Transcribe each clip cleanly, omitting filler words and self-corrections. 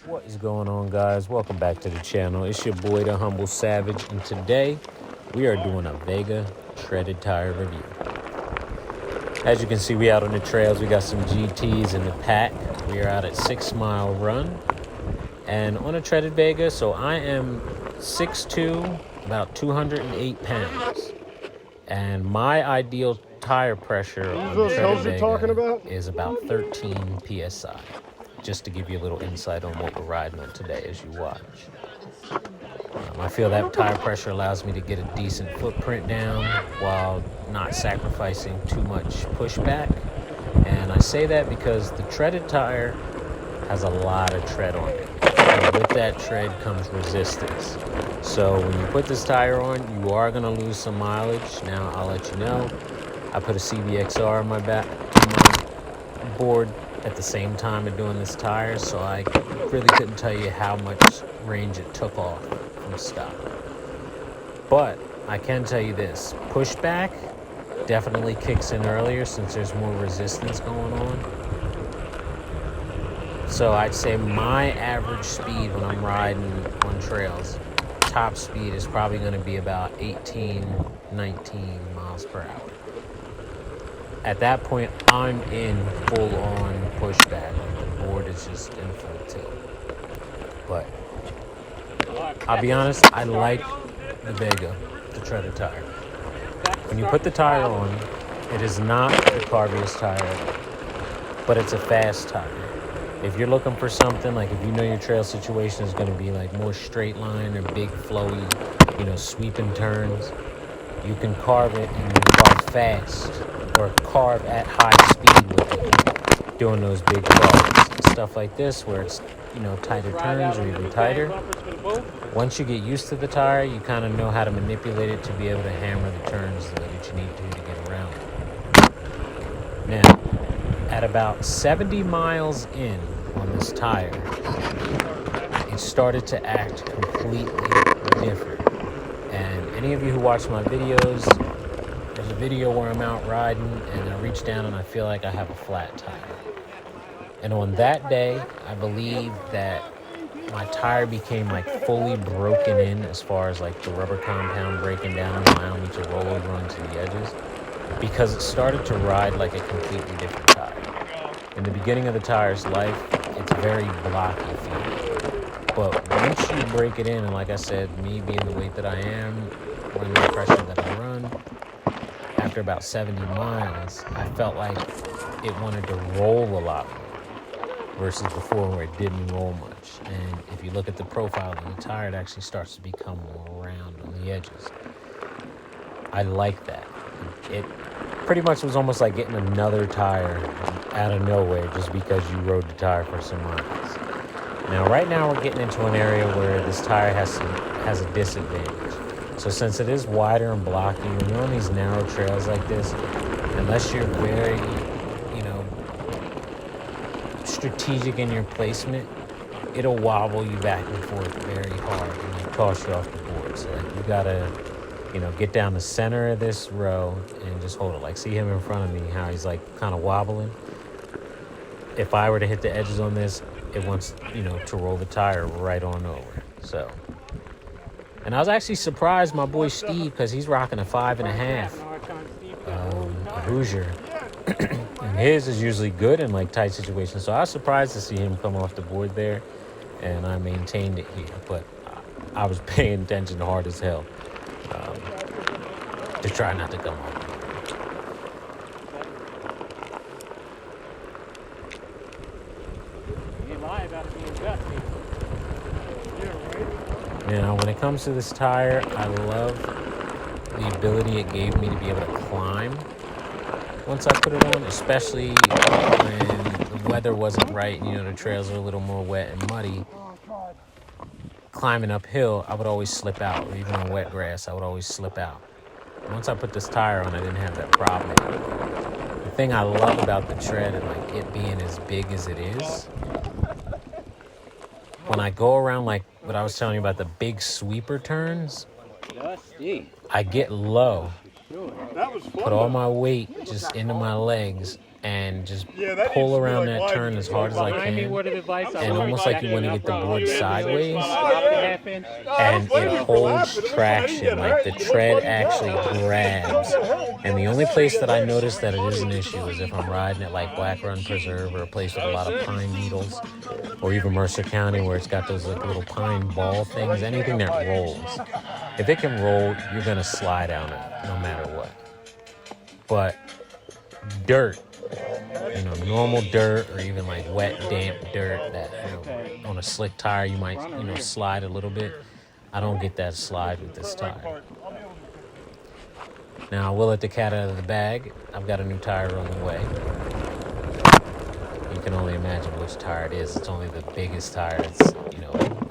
What is going on, guys? Welcome back to the channel. It's your boy, the Humble Savage, and today we are doing a Vega treaded tire review. As you can see, we out on the trails. We got some GTs in the pack. We are out at 6 Mile Run and on a treaded Vega. So I am 6'2", about 208 pounds, and my ideal tire pressure on the treaded Vega is about 13 psi. Just to give you a little insight on what we're riding on today as you watch. I feel that tire pressure allows me to get a decent footprint down while not sacrificing too much pushback. And I say that because the treaded tire has a lot of tread on it. And with that tread comes resistance. So when you put this tire on, you are going to lose some mileage. Now, I'll let you know, I put a CBXR on my board at the same time of doing this tire, so I really couldn't tell you how much range it took off from stock. But I can tell you this, pushback definitely kicks in earlier since there's more resistance going on. So I'd say my average speed when I'm riding on trails, top speed is probably going to be about 18, 19 miles per hour. At that point, I'm in full-on pushback. The board is just in full tilt. But I'll be honest, I like the Vega, the treaded tire. When you put the tire on, it is not the carbiest tire, but it's a fast tire. If you're looking for something, like if you know your trail situation is going to be like more straight line or big flowy, sweeping turns, you can carve it and you can carve fast or carve at high speed with it, doing those big carves. Stuff like this where it's, tighter turns or even tighter. Once you get used to the tire, you kind of know how to manipulate it to be able to hammer the turns the way that you need to get around it. Now, at about 70 miles in on this tire, it started to act completely different. And any of you who watch my videos, there's a video where I'm out riding and I reach down and I feel like I have a flat tire. And on that day, I believe that my tire became like fully broken in as far as like the rubber compound breaking down, allowing me to roll over onto the edges, because it started to ride like a completely different tire. In the beginning of the tire's life, it's very blocky feeling. But once you break it in, and like I said, me being the weight that I am, running the pressure that I run, after about 70 miles, I felt like it wanted to roll a lot more versus before where it didn't roll much. And if you look at the profile of the tire, it actually starts to become more round on the edges. I like that. It pretty much was almost like getting another tire out of nowhere just because you rode the tire for some miles. Now, right now we're getting into an area where this tire has a disadvantage. So since it is wider and blocky, when you're on these narrow trails like this, unless you're very, strategic in your placement, it'll wobble you back and forth very hard and toss you off the board. So you gotta, get down the center of this row and just hold it. Like, see him in front of me, how he's like kind of wobbling. If I were to hit the edges on this, it wants, to roll the tire right on over. So, and I was actually surprised my boy Steve, because he's rocking a 5.5 Hoosier. And his is usually good in like tight situations. So I was surprised to see him come off the board there, and I maintained it here. But I was paying attention hard as hell to try not to come off. Now, when it comes to this tire, I love the ability it gave me to be able to climb once I put it on, especially when the weather wasn't right and, the trails are a little more wet and muddy. Climbing uphill, I would always slip out, or even on wet grass, I would always slip out. Once I put this tire on, I didn't have that problem anymore. The thing I love about the tread and like it being as big as it is, when I go around like what I was telling you about the big sweeper turns, I get low, put all my weight just into my legs, and just pull around that turn as hard as I can, and almost like you want to get the board sideways, and it holds traction, like the tread actually grabs. And the only place that I notice that it is an issue is if I'm riding at like Black Run Preserve or a place with a lot of pine needles, or even Mercer County where it's got those like little pine ball things. Anything that rolls, if it can roll, you're gonna slide on it no matter what. But dirt, normal dirt or even like wet, damp dirt that, on a slick tire you might, slide a little bit. I don't get that slide with this tire. Now, I will let the cat out of the bag. I've got a new tire on the way. You can only imagine which tire it is. It's only the biggest tire that's,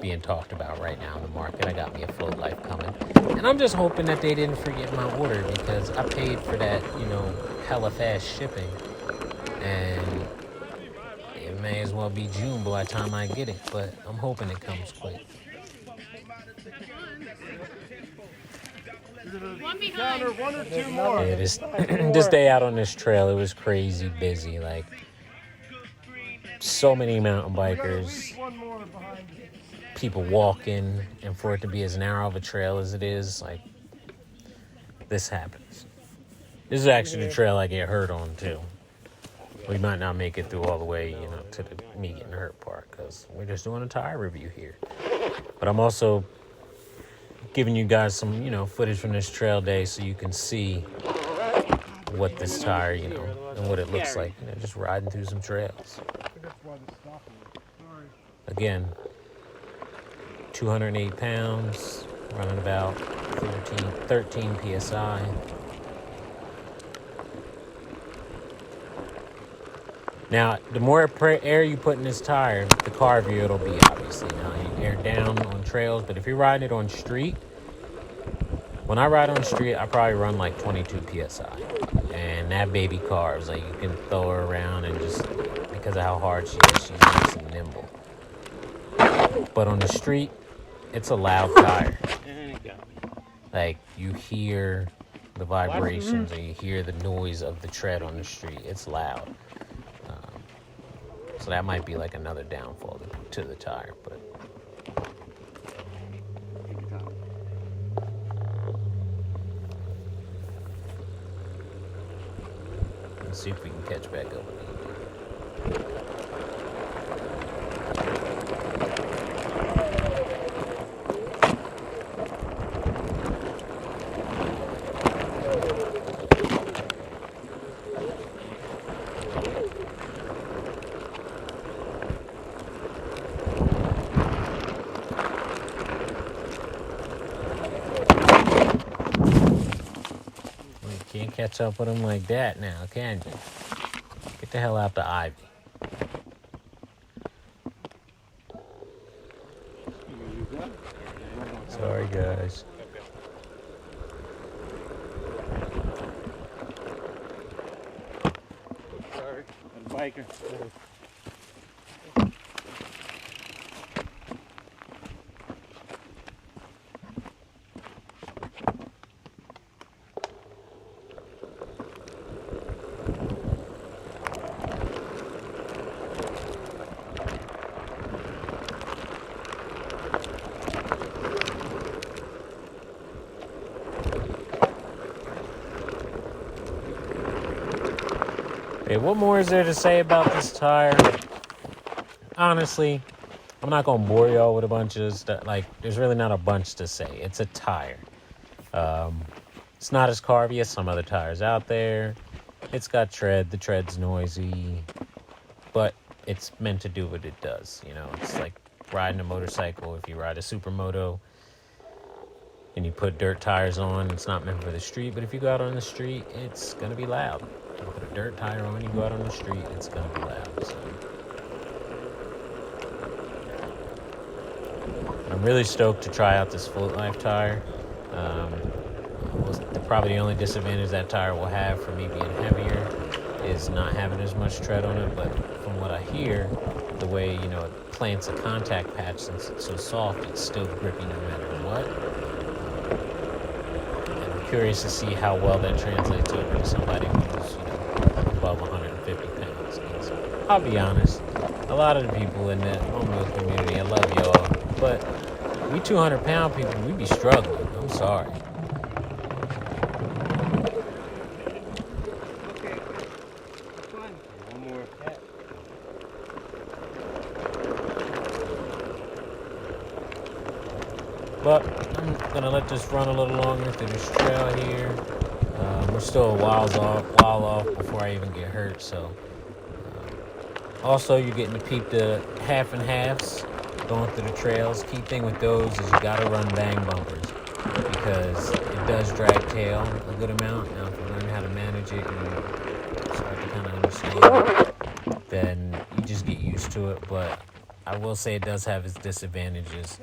being talked about right now in the market. I got me a Float Life coming. And I'm just hoping that they didn't forget my order because I paid for that, hella fast shipping. And it may as well be June by the time I get it, but I'm hoping it comes quick. One or two more. Yeah, this day out on this trail, it was crazy busy. Like, so many mountain bikers, people walking, and for it to be as narrow of a trail as it is, like, this happens. This is actually the trail I get hurt on, too. We might not make it through all the way, to the me getting hurt part, because we're just doing a tire review here. But I'm also giving you guys some, footage from this trail day so you can see what this tire, and what it looks like, just riding through some trails. Again, 208 pounds, running about 13 PSI. Now, the more air you put in this tire, the carvier it'll be, obviously. Now, you air down on trails, but if you're riding it on street, when I ride on the street, I probably run like 22 PSI. And that baby carves, like you can throw her around and just, because of how hard she is, she's nice and nimble. But on the street, it's a loud tire. Like, you hear the vibrations and you hear the noise of the tread on the street. It's loud. So that might be like another downfall to the tire, but let's see if we can catch back up with it. Can't catch up with them like that now, can you? Get the hell out the ivy. Sorry, guys. Sorry, I'm a biker. Okay, what more is there to say about this tire? Honestly, I'm not going to bore y'all with a bunch of stuff. Like, there's really not a bunch to say. It's a tire. It's not as carvy as some other tires out there. It's got tread. The tread's noisy. But it's meant to do what it does. It's like riding a motorcycle. If you ride a supermoto and you put dirt tires on, it's not meant for the street. But if you go out on the street, it's going to be loud. You put a dirt tire on, you go out on the street, it's going to be loud. So I'm really stoked to try out this Float Life tire. Probably the only disadvantage that tire will have for me being heavier is not having as much tread on it. But from what I hear, the way, it plants a contact patch, since it's so soft, it's still grippy no matter what. And I'm curious to see how well that translates over to somebody who's, above 100 250 pounds. 'Cause I'll be honest, a lot of the people in the homo community, I love y'all, but we 200-pound people, we be struggling. I'm sorry. Okay. Fun. One more. But I'm gonna let this run a little longer through this trail here. We're still a while off before I even get hurt. So, also you're getting to peep the half and halves going through the trails. Key thing with those is you gotta run bang bumpers because it does drag tail a good amount. Now, if you learn how to manage it and start to kind of understand it, then you just get used to it. But I will say it does have its disadvantages.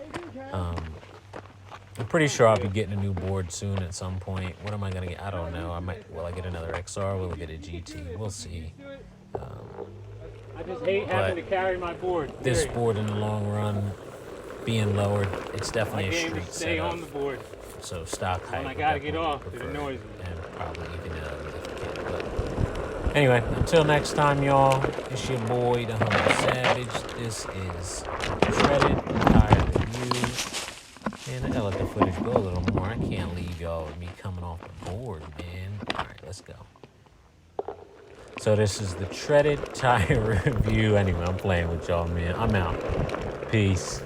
I'm pretty sure I'll be getting a new board soon at some point. What am I gonna get? I don't know. Will I get another XR? Will I get a GT? We'll see. I just hate having to carry my board. This board in the long run, being lowered, it's definitely a street stay setup. on the board. So stock height. When I gotta get off, it annoys me. And probably even a lift kit. But anyway, until next time, y'all. It's your boy, the Humble Savage. This is Shredded Tire Review. Man, I gotta let the footage go a little more. I can't leave y'all with me coming off the board, man. All right, let's go. So this is the Shredded Tire Review. Anyway, I'm playing with y'all, man. I'm out. Peace.